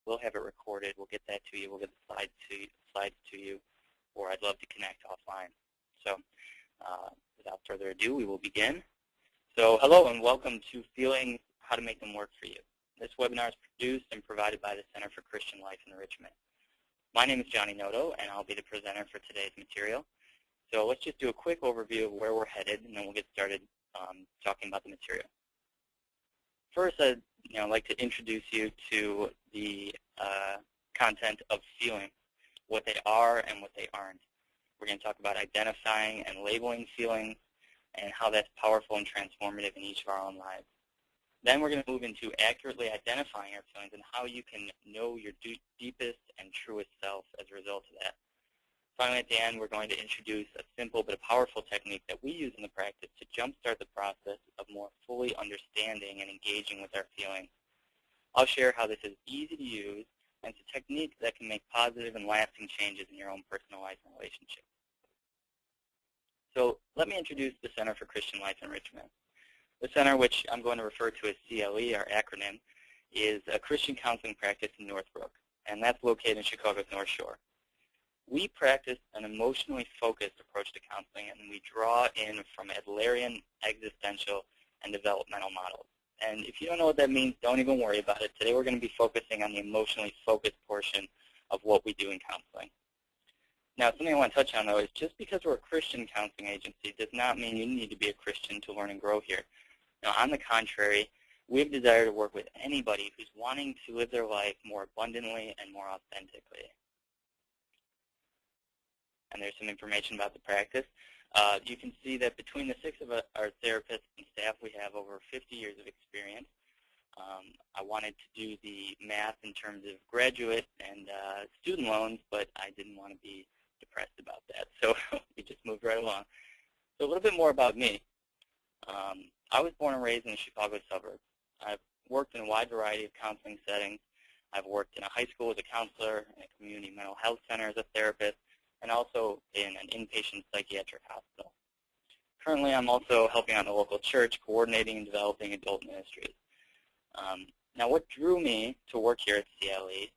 We'll have it recorded. We'll get that to you. We'll get the slides to you, or I'd love to connect offline. So without further ado, we will begin. So hello and welcome to Feelings, How to Make Them Work for You. This webinar is produced and provided by the Center for Christian Life Enrichment. My name is Johnny Noto, and I'll be the presenter for today's material. So let's just do a quick overview of where we're headed, and then we'll get started talking about the material. First, I'd like to introduce you to the content of feelings, what they are and what they aren't. We're going to talk about identifying and labeling feelings and how that's powerful and transformative in each of our own lives. Then we're going to move into accurately identifying our feelings and how you can know your deepest and truest self as a result of that. Finally, at the end, we're going to introduce a simple but powerful technique that we use in the practice to jumpstart the process of more fully understanding and engaging with our feelings. I'll share how this is easy to use, and it's a technique that can make positive and lasting changes in your own personal life and relationships. So let me introduce the Center for Christian Life Enrichment. The Center, which I'm going to refer to as CLE, our acronym, is a Christian counseling practice in Northbrook, and that's located in Chicago's North Shore. We practice an emotionally focused approach to counseling, and we draw in from Adlerian, existential, and developmental models. And if you don't know what that means, don't even worry about it. Today we're going to be focusing on the emotionally focused portion of what we do in counseling. Now, something I want to touch on, though, is just because we're a Christian counseling agency does not mean you need to be a Christian to learn and grow here. Now, on the contrary, we have a desire to work with anybody who's wanting to live their life more abundantly and more authentically. And there's some information about the practice. You can see that between the 6 of our therapists and staff, we have over 50 years of experience. I wanted to do the math in terms of graduate and student loans, but I didn't want to be depressed about that, so we just moved right along. So a little bit more about me. I was born and raised in the Chicago suburbs. I've worked in a wide variety of counseling settings. I've worked in a high school as a counselor, in a community mental health center as a therapist, and also in an inpatient psychiatric hospital. Currently, I'm also helping out in a local church, coordinating and developing adult ministries. Now, what drew me to work here at CLE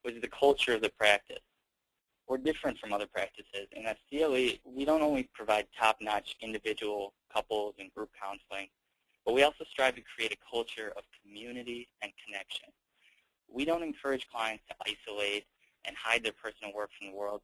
was the culture of the practice. We're different from other practices in that CLE, we don't only provide top-notch individual, couples, and group counseling, but we also strive to create a culture of community and connection. We don't encourage clients to isolate and hide their personal work from the world.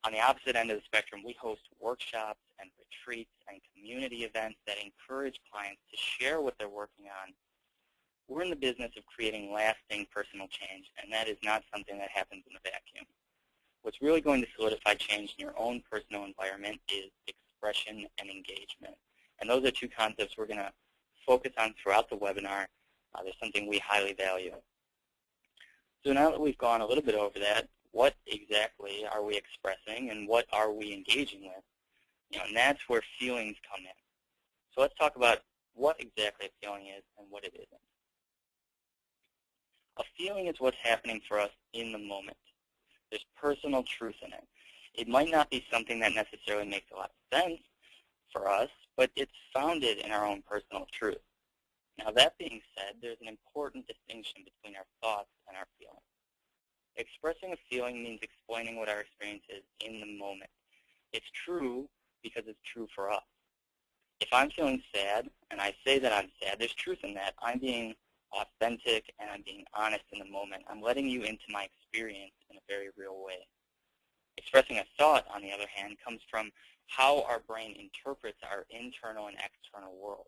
On the opposite end of the spectrum, we host workshops and retreats and community events that encourage clients to share what they're working on. We're in the business of creating lasting personal change, and that is not something that happens in a vacuum. What's really going to solidify change in your own personal environment is expression and engagement. And those are two concepts we're going to focus on throughout the webinar. There's something we highly value. So now that we've gone a little bit over that, what exactly are we expressing and what are we engaging with? And that's where feelings come in. So let's talk about what exactly a feeling is and what it isn't. A feeling is what's happening for us in the moment. There's personal truth in it. It might not be something that necessarily makes a lot of sense for us, but it's founded in our own personal truth. Now, that being said, there's an important distinction between our thoughts and our feelings. Expressing a feeling means explaining what our experience is in the moment. It's true because it's true for us. If I'm feeling sad, and I say that I'm sad, there's truth in that. I'm being authentic and I'm being honest in the moment. I'm letting you into my experience in a very real way. Expressing a thought, on the other hand, comes from how our brain interprets our internal and external world.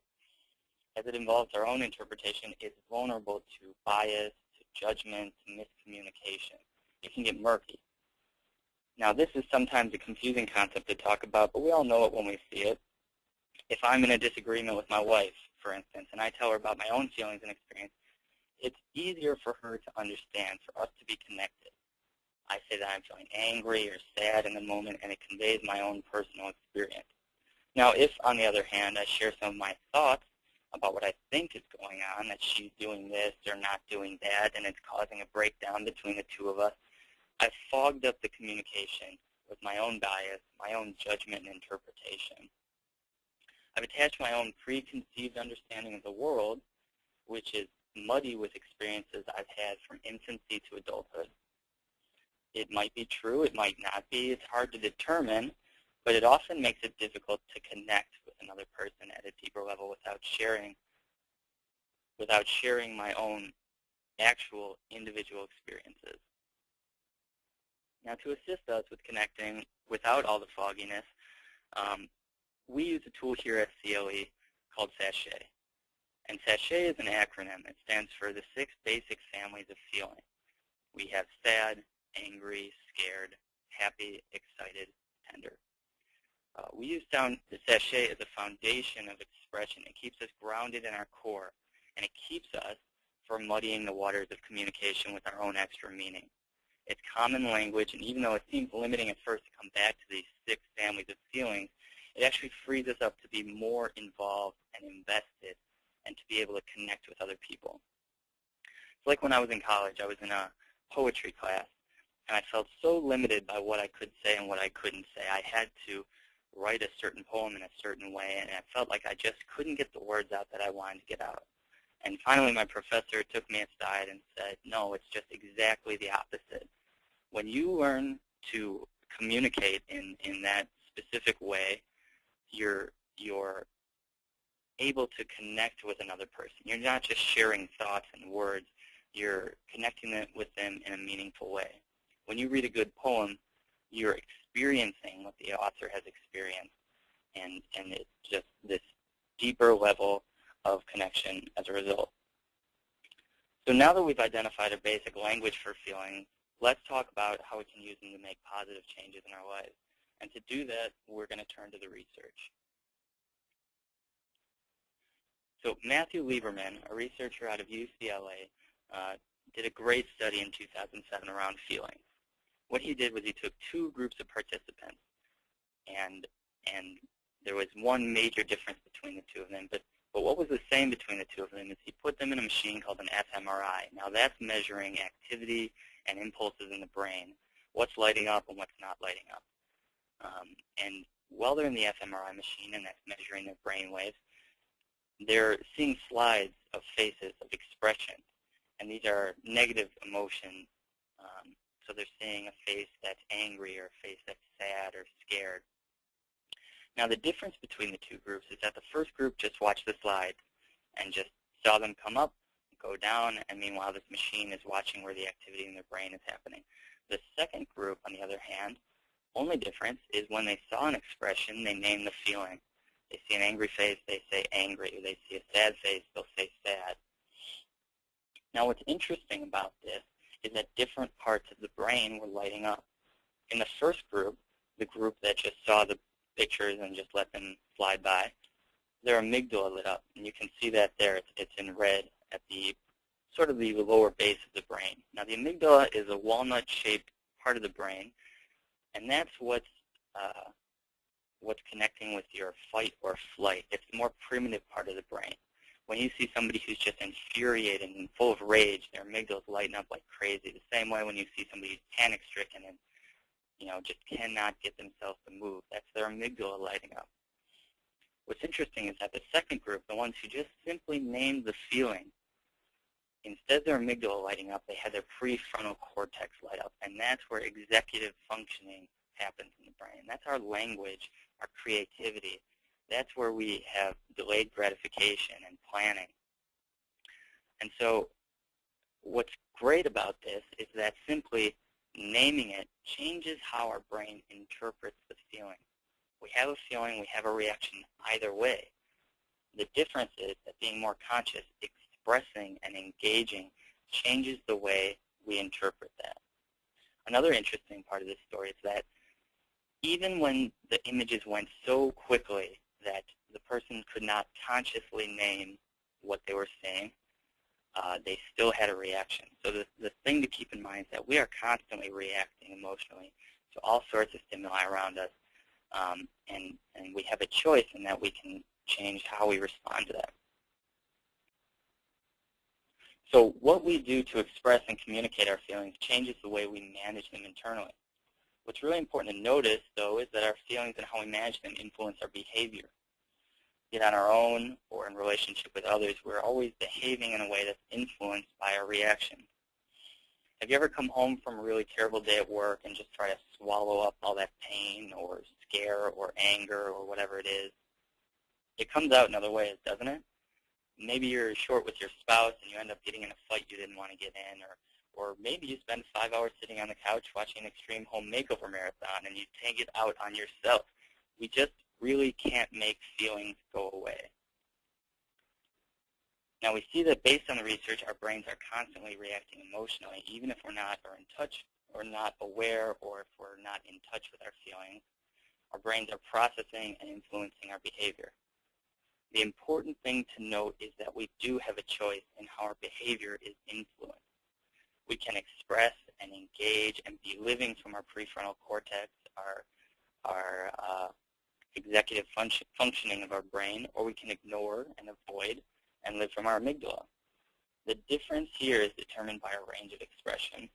As it involves our own interpretation, it's vulnerable to bias, to judgment, to miscommunication. It can get murky. Now, this is sometimes a confusing concept to talk about, but we all know it when we see it. If I'm in a disagreement with my wife, for instance, and I tell her about my own feelings and experience, it's easier for her to understand, for us to be connected. I say that I'm feeling angry or sad in the moment, and it conveys my own personal experience. Now, if, on the other hand, I share some of my thoughts about what I think is going on, that she's doing this or not doing that, and it's causing a breakdown between the two of us, I've fogged up the communication with my own bias, my own judgment and interpretation. I've attached my own preconceived understanding of the world, which is muddy with experiences I've had from infancy to adulthood. It might be true, it might not be. It's hard to determine, but it often makes it difficult to connect with another person at a deeper level without sharing my own actual individual experiences. Now, to assist us with connecting without all the fogginess, we use a tool here at CLE called SACHET. And SACHET is an acronym. It stands for the 6 basic families of feeling. We have sad, angry, scared, happy, excited, tender. We use the SACHET as a foundation of expression. It keeps us grounded in our core, and it keeps us from muddying the waters of communication with our own extra meaning. It's common language, and even though it seems limiting at first to come back to these 6 families of feelings, it actually frees us up to be more involved and invested and to be able to connect with other people. It's like when I was in college, I was in a poetry class, and I felt so limited by what I could say and what I couldn't say. I had to write a certain poem in a certain way, and I felt like I just couldn't get the words out that I wanted to get out. And finally, my professor took me aside and said, no, it's just exactly the opposite. When you learn to communicate in that specific way, you're able to connect with another person. You're not just sharing thoughts and words. You're connecting with them in a meaningful way. When you read a good poem, you're experiencing what the author has experienced, and it's just this deeper level of connection as a result. So now that we've identified a basic language for feelings, let's talk about how we can use them to make positive changes in our lives. And to do that, we're going to turn to the research. So Matthew Lieberman, a researcher out of UCLA, did a great study in 2007 around feelings. What he did was he took 2 groups of participants, and there was one major difference between the 2 of them. But what was the same between the 2 of them is he put them in a machine called an fMRI. Now that's measuring activity and impulses in the brain, what's lighting up and what's not lighting up. And while they're in the fMRI machine and that's measuring their brain waves, they're seeing slides of faces, of expressions, and these are negative emotions. So they're seeing a face that's angry or a face that's sad or scared. Now the difference between the 2 groups is that the first group just watched the slides and just saw them come up, go down, and meanwhile this machine is watching where the activity in their brain is happening. The second group, on the other hand, only difference is when they saw an expression, they name the feeling. They see an angry face, they say angry. Or they see a sad face, they'll say sad. Now what's interesting about this is that different parts of the brain were lighting up. In the first group, the group that just saw the pictures and just let them slide by, their amygdala lit up. And you can see that there. It's in red at the sort of the lower base of the brain. Now the amygdala is a walnut-shaped part of the brain, and that's what's connecting with your fight or flight. It's the more primitive part of the brain. When you see somebody who's just infuriated and full of rage, their amygdala's lighting up like crazy. The same way when you see somebody who's panic-stricken and just cannot get themselves to move. That's their amygdala lighting up. What's interesting is that the second group, the ones who just simply named the feeling, instead of their amygdala lighting up, they had their prefrontal cortex light up, and that's where executive functioning happens in the brain. That's our language, our creativity. That's where we have delayed gratification and planning. And so what's great about this is that simply naming it changes how our brain interprets the feeling. We have a feeling, we have a reaction either way. The difference is that being more conscious, expressing and engaging changes the way we interpret that. Another interesting part of this story is that even when the images went so quickly that the person could not consciously name what they were seeing, they still had a reaction. So the thing to keep in mind is that we are constantly reacting emotionally to all sorts of stimuli around us, and we have a choice in that we can change how we respond to that. So what we do to express and communicate our feelings changes the way we manage them internally. What's really important to notice, though, is that our feelings and how we manage them influence our behavior. Yet on our own or in relationship with others, we're always behaving in a way that's influenced by our reaction. Have you ever come home from a really terrible day at work and just try to swallow up all that pain or scare or anger or whatever it is? It comes out in other ways, doesn't it? Maybe you're short with your spouse and you end up getting in a fight you didn't want to get in, or maybe you spend 5 hours sitting on the couch watching an extreme home makeover marathon and you take it out on yourself. We just really can't make feelings go away. Now we see that based on the research, our brains are constantly reacting emotionally, even if we're not or in touch or not aware, or if we're not in touch with our feelings. Our brains are processing and influencing our behavior. The important thing to note is that we do have a choice in how our behavior is influenced. We can express and engage and be living from our prefrontal cortex, our executive functioning of our brain, or we can ignore and avoid and live from our amygdala. The difference here is determined by our range of expression.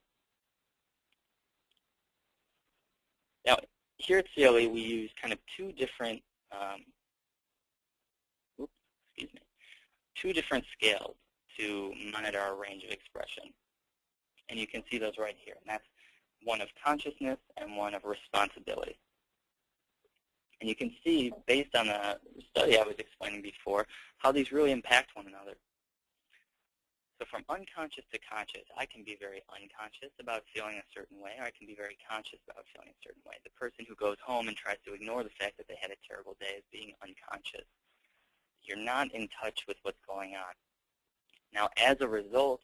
Now, here at CLE, we use kind of two different scales to monitor our range of expression. And you can see those right here. And that's one of consciousness and one of responsibility. And you can see, based on the study I was explaining before, how these really impact one another. So from unconscious to conscious, I can be very unconscious about feeling a certain way, or I can be very conscious about feeling a certain way. The person who goes home and tries to ignore the fact that they had a terrible day is being unconscious. You're not in touch with what's going on. Now, as a result,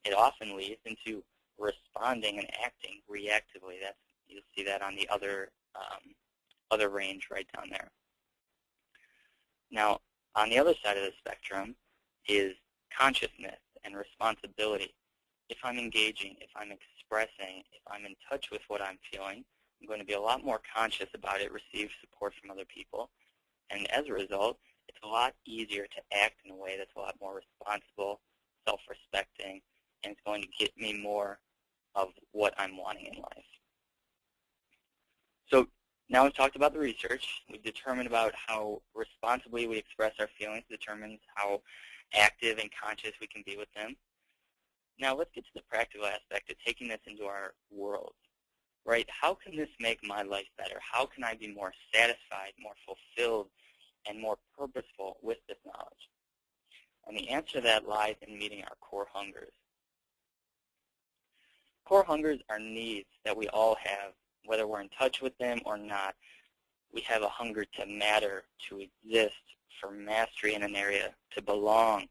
it often leads into responding and acting reactively. You'll see that on the other range right down there. Now, on the other side of the spectrum is consciousness and responsibility. If I'm engaging, if I'm expressing, if I'm in touch with what I'm feeling, I'm going to be a lot more conscious about it, receive support from other people, and as a result, it's a lot easier to act in a way that's a lot more responsible, self-respecting, and it's going to get me more of what I'm wanting in life. So now we've talked about the research. We've determined about how responsibly we express our feelings, determines how active and conscious we can be with them. Now let's get to the practical aspect of taking this into our world, right? How can this make my life better? How can I be more satisfied, more fulfilled, and more purposeful with this knowledge? And the answer to that lies in meeting our core hungers. Core hungers are needs that we all have, whether we're in touch with them or not. We have a hunger to matter, to exist, for mastery in an area, to belong.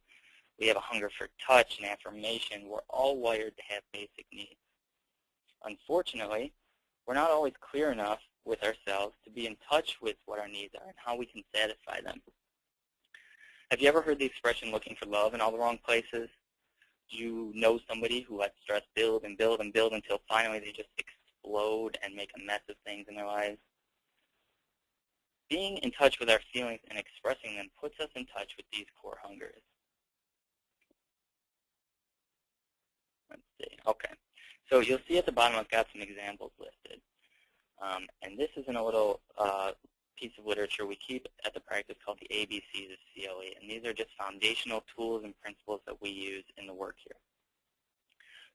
We have a hunger for touch and affirmation. We're all wired to have basic needs. Unfortunately, we're not always clear enough with ourselves to be in touch with what our needs are and how we can satisfy them. Have you ever heard the expression looking for love in all the wrong places? Do you know somebody who lets stress build and build and build until finally they just explode and make a mess of things in their lives? Being in touch with our feelings and expressing them puts us in touch with these core hungers. Let's see. Okay. So you'll see at the bottom I've got some examples listed. And this is in a little piece of literature we keep at the practice called the ABCs of CLE. And these are just foundational tools and principles that we use in the work here.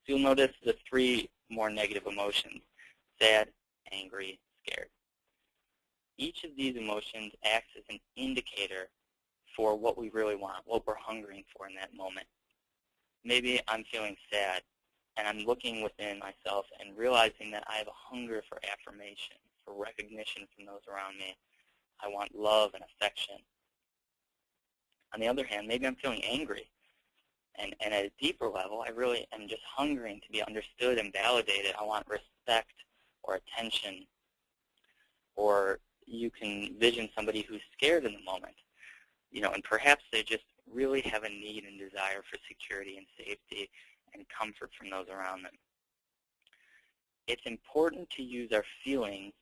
So you'll notice the three more negative emotions: sad, angry, scared. Each of these emotions acts as an indicator for what we really want, what we're hungering for in that moment. Maybe I'm feeling sad, and I'm looking within myself and realizing that I have a hunger for affirmation, for recognition from those around me. I want love and affection. On the other hand, maybe I'm feeling angry, and at a deeper level, I really am just hungering to be understood and validated. I want respect or attention. Or you can vision somebody who's scared in the moment, and perhaps they just really have a need and desire for security and safety and comfort from those around them. It's important to use our feelings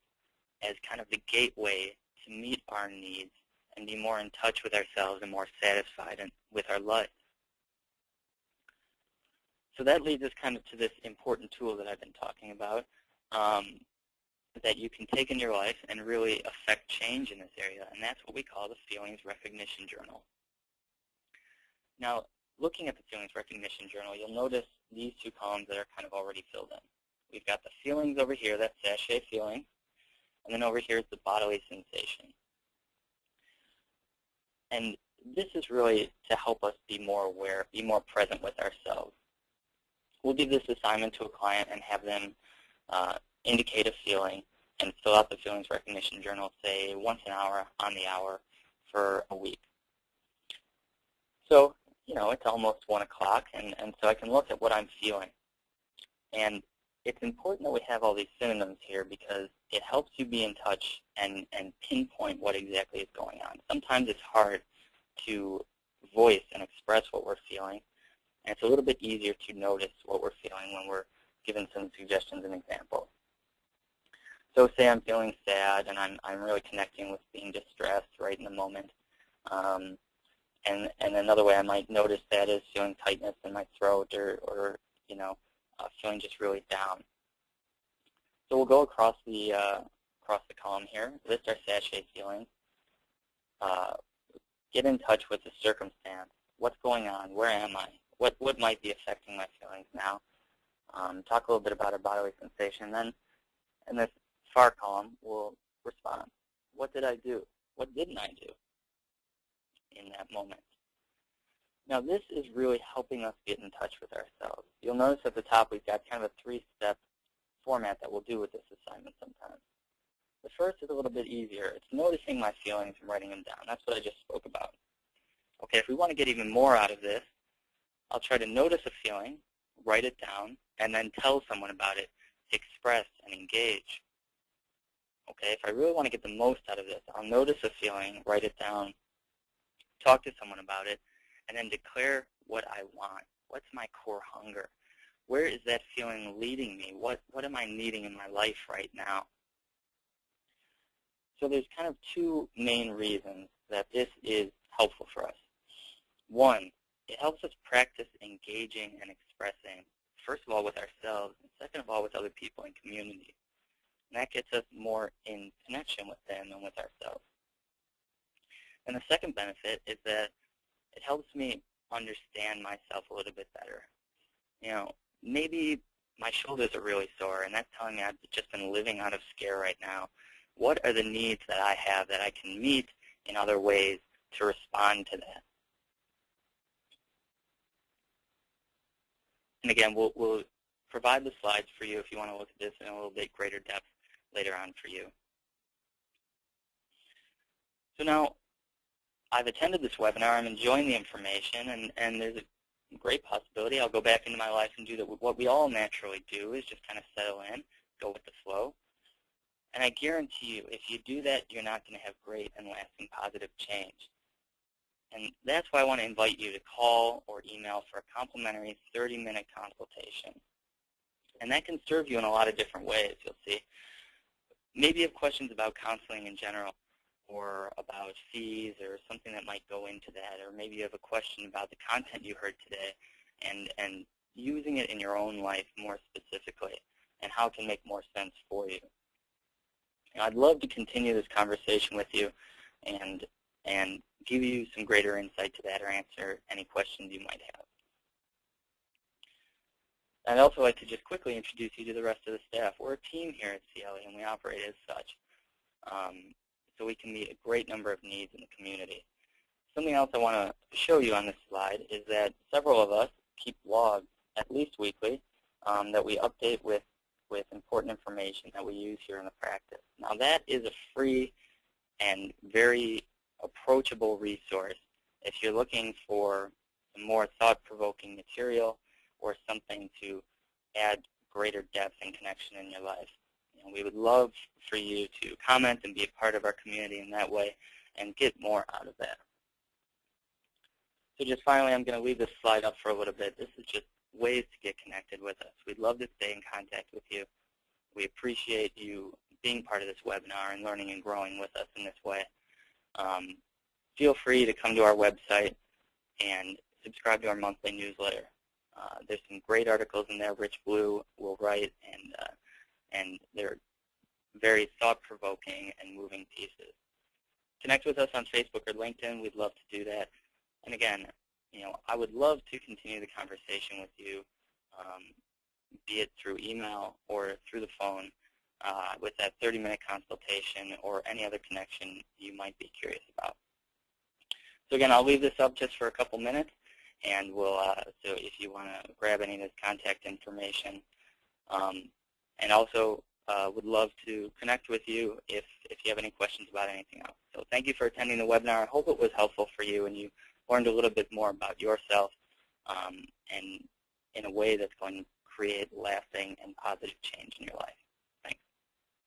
as kind of the gateway to meet our needs and be more in touch with ourselves and more satisfied with our life. So that leads us kind of to this important tool that I've been talking about. that you can take in your life and really affect change in this area, and that's what we call the Feelings Recognition Journal. Now, looking at the Feelings Recognition Journal, you'll notice these two columns that are kind of already filled in. We've got the feelings over here, that's sachet feeling, and then over here is the bodily sensation. And this is really to help us be more aware, be more present with ourselves. We'll give this assignment to a client and have them indicate a feeling and fill out the Feelings Recognition Journal, say, once an hour on the hour for a week. So, you know, it's almost 1 o'clock, and so I can look at what I'm feeling. And it's important that we have all these synonyms here because it helps you be in touch and pinpoint what exactly is going on. Sometimes it's hard to voice and express what we're feeling, and it's a little bit easier to notice what we're feeling when we're given some suggestions and examples. So say I'm feeling sad and I'm really connecting with being distressed right in the moment. And another way I might notice that is feeling tightness in my throat or you know, feeling just really down. So we'll go across the column here, list our sachet feelings, get in touch with the circumstance. What's going on? Where am I? What might be affecting my feelings now? Talk a little bit about our bodily sensation. Then in this far column, we'll respond. What did I do? What didn't I do in that moment? Now this is really helping us get in touch with ourselves. You'll notice at the top we've got kind of a 3-step format that we'll do with this assignment sometimes. The first is a little bit easier. It's noticing my feelings and writing them down. That's what I just spoke about. Okay, if we want to get even more out of this, I'll try to notice a feeling, write it down, and then tell someone about it, express and engage. Okay, if I really want to get the most out of this, I'll notice a feeling, write it down, talk to someone about it, and then declare what I want. What's my core hunger? Where is that feeling leading me? What am I needing in my life right now? So there's kind of 2 main reasons that this is helpful for us. One, it helps us practice engaging and expressing, first of all, with ourselves, and second of all, with other people in community. And that gets us more in connection with them and with ourselves. And the second benefit is that it helps me understand myself a little bit better. You know, maybe my shoulders are really sore, and that's telling me I've just been living out of scare right now. What are the needs that I have that I can meet in other ways to respond to that? And again, we'll provide the slides for you if you want to look at this in a little bit greater depth later on for you. So now, I've attended this webinar, I'm enjoying the information, and there's a great possibility I'll go back into my life and do what we all naturally do, is just kind of settle in, go with the flow. And I guarantee you, if you do that, you're not going to have great and lasting positive change. And that's why I want to invite you to call or email for a complimentary 30-minute consultation. And that can serve you in a lot of different ways, you'll see. Maybe you have questions about counseling in general, or about fees, or something that might go into that, or maybe you have a question about the content you heard today and using it in your own life more specifically, and how it can make more sense for you. And I'd love to continue this conversation with you and give you some greater insight to that, or answer any questions you might have. I'd also like to just quickly introduce you to the rest of the staff. We're a team here at CLE, and we operate as such. So we can meet a great number of needs in the community. Something else I want to show you on this slide is that several of us keep logs, at least weekly, that we update with important information that we use here in the practice. Now that is a free and very approachable resource if you're looking for some more thought-provoking material or something to add greater depth and connection in your life. You know, we would love for you to comment and be a part of our community in that way and get more out of that. So just finally, I'm going to leave this slide up for a little bit. This is just ways to get connected with us. We'd love to stay in contact with you. We appreciate you being part of this webinar and learning and growing with us in this way. Feel free to come to our website and subscribe to our monthly newsletter. There's some great articles in there. Rich Blue will write, and they're very thought-provoking and moving pieces. Connect with us on Facebook or LinkedIn. We'd love to do that. And again, I would love to continue the conversation with you, be it through email or through the phone, with that 30-minute consultation or any other connection you might be curious about. So again, I'll leave this up just for a couple minutes, and so if you want to grab any of this contact information, and also would love to connect with you if you have any questions about anything else. So thank you for attending the webinar. I hope it was helpful for you and you learned a little bit more about yourself, and in a way that's going to create lasting and positive change in your life.